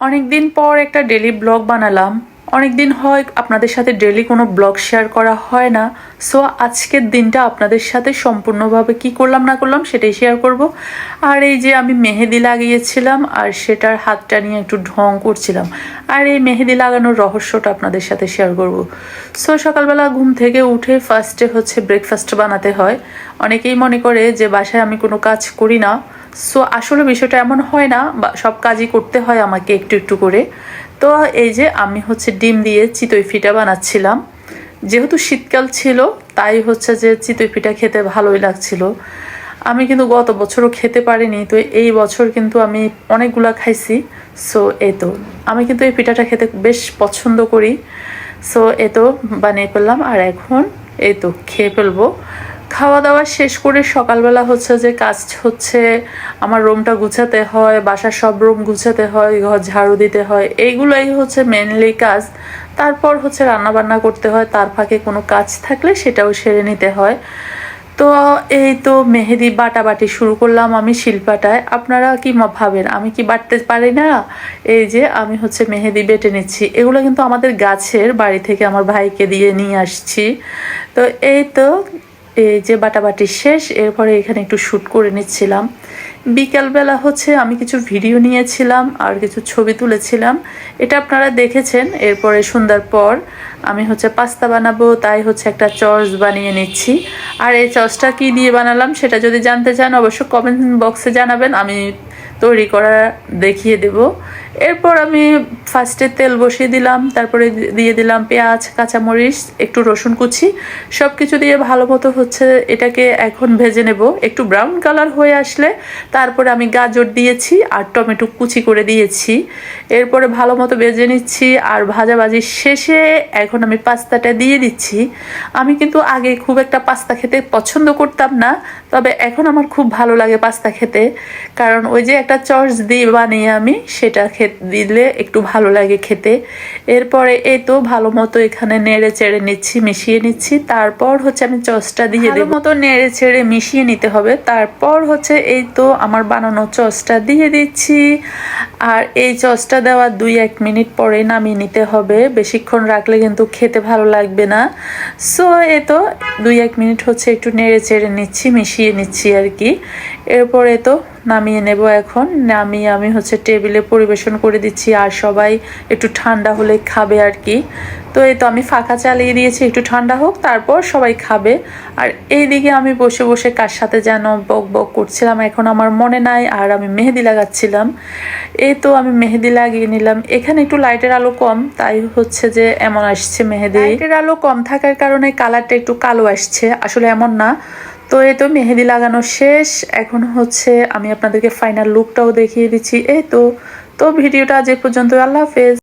অনেকদিন পর একটা ডেলি ব্লগ বানালাম। অনেকদিন হয় আপনাদের সাথে ডেলি কোনো ব্লগ শেয়ার করা হয় না। সো আজকের দিনটা আপনাদের সাথে সম্পূর্ণভাবে কি করলাম না করলাম সেটাই শেয়ার করব। আর এই যে আমি মেহেদি লাগিয়েছিলাম আর সেটার হাতটা নিয়ে একটু ঢং করছিলাম, আর এই মেহেদি লাগানোর রহস্যটা আপনাদের সাথে শেয়ার করব। সো সকালবেলা ঘুম থেকে উঠে ফার্স্টে হচ্ছে ব্রেকফাস্ট বানাতে হয়। অনেকেই মনে করে যে বাসায় আমি কোনো কাজ করি না। সো আসলে বিষয়টা এমন হয় না, বা সব কাজই করতে হয় আমাকে একটু একটু করে। তো এই যে আমি হচ্ছে ডিম দিয়ে চিতই পিঠা বানাচ্ছিলাম। যেহেতু শীতকাল ছিল তাই হচ্ছে যে চিতই পিঠা খেতে ভালোই লাগছিল। আমি কিন্তু গত বছরও খেতে পারিনি, তো এই বছর কিন্তু আমি অনেকগুলা খাইছি। সো এই তো আমি কিন্তু এই পিঠাটা খেতে বেশ পছন্দ করি। সো এই তো বানিয়ে ফেললাম আর এখন এই তো খেয়ে ফেলবো। খাওয়া দাওয়া শেষ করে সকালবেলা হচ্ছে যে কাজ হচ্ছে, আমার রুমটা গুছাতে হয়, বাসার সব রুম গুছাতে হয়, ঘর ঝাড়ু দিতে হয়, এইগুলোই হচ্ছে মেনলি কাজ। তারপর হচ্ছে রান্না বান্না করতে হয়, তার ফাঁকে কোনো কাজ থাকলে সেটাও সেরে নিতে হয়। তো এই তো মেহেদি বাটাবাটি শুরু করলাম আমি শিলপাটায়। আপনারা কি ভাবেন আমি কি বাটতে পারি না? এই যে আমি হচ্ছে মেহেদি বেটে নিচ্ছি। এগুলো কিন্তু আমাদের গাছের বাড়ি থেকে আমার ভাইকে দিয়ে নিয়ে আসছি। তো এই তো এই যে বাটাবাটি শেষ, এরপরে এখানে একটু শ্যুট করে নিচ্ছিলাম। বিকালবেলা হচ্ছে আমি কিছু ভিডিও নিয়েছিলাম আর কিছু ছবি তুলেছিলাম, এটা আপনারা দেখেছেন। এরপরে সন্ধ্যার পর আমি হচ্ছে পাস্তা বানাবো, তাই হচ্ছে একটা চস বানিয়ে নিচ্ছি। আর এই চসটা কি দিয়ে বানালাম সেটা যদি জানতে চান অবশ্যই কমেন্ট বক্সে জানাবেন, আমি তৈরি করা দেখিয়ে দেব। এরপর আমি ফার্স্টে তেল বসিয়ে দিলাম, তারপরে দিয়ে দিলাম পেঁয়াজ, কাঁচামরিচ, একটু রসুন কুচি, সব কিছু দিয়ে ভালো মতো হচ্ছে এটাকে এখন ভেজে নেব। একটু ব্রাউন কালার হয়ে আসলে তারপরে আমি গাজর দিয়েছি আর টমেটো কুচি করে দিয়েছি। এরপরে ভালো মতো ভেজে নিচ্ছি আর ভাজাভাজি শেষে এখন আমি পাস্তাটা দিয়ে দিচ্ছি। আমি কিন্তু আগে খুব একটা পাস্তা খেতে পছন্দ করতাম না, তবে এখন আমার খুব ভালো লাগে পাস্তা খেতে, কারণ ওই যে একটা চস দিয়ে বানিয়ে আমি সেটা দিলে একটু ভালো লাগে খেতে। এরপরে এই তো ভালো মতো এখানে নেড়ে চেড়ে নিচ্ছি, মিশিয়ে নিচ্ছি। তারপর হচ্ছে আমি চসটা দিয়ে দেব, মতো নেড়ে চেড়ে মিশিয়ে নিতে হবে। তারপর হচ্ছে এই তো আমার বানানো চসটা দিয়ে দিচ্ছি। আর এই চসটা দেওয়ার 2-1 মিনিট পরে নামিয়ে নিতে হবে, বেশিক্ষণ রাখলে কিন্তু খেতে ভালো লাগবে না। সো এই তো 2-1 মিনিট হচ্ছে একটু নেড়ে চেড়ে নিচ্ছি, মিশিয়ে নিচ্ছি আর কি। এরপরে তো নামিয়ে নেব। এখন নামিয়ে আমি হচ্ছে টেবিলে পরিবেশন করে দিচ্ছি, আর সবাই একটু ঠান্ডা হলে খাবে আর কি। তো এই তো আমি ফাঁকা চালিয়ে দিয়েছি, একটু ঠান্ডা হোক তারপর সবাই খাবে। আর এইদিকে আমি বসে বসে কার সাথে যেন বক বক করছিলাম, এখন আমার মনে নাই। আর আমি মেহেদি লাগাচ্ছিলাম। এই তো আমি মেহেদি লাগিয়ে নিলাম। এখানে একটু লাইটের আলো কম, তাই হচ্ছে যে এমন আসছে মেহেদি। লাইটের আলো কম থাকার কারণে কালারটা একটু কালো আসছে, আসলে এমন না। তো এই তো মেহেদি লাগানো শেষ, এখন হচ্ছে আমি আপনাদেরকে ফাইনাল লুকটাও দেখিয়ে দিচ্ছি। এই তো ভিডিওটা আজ এ পর্যন্ত। আল্লাহ হাফেজ।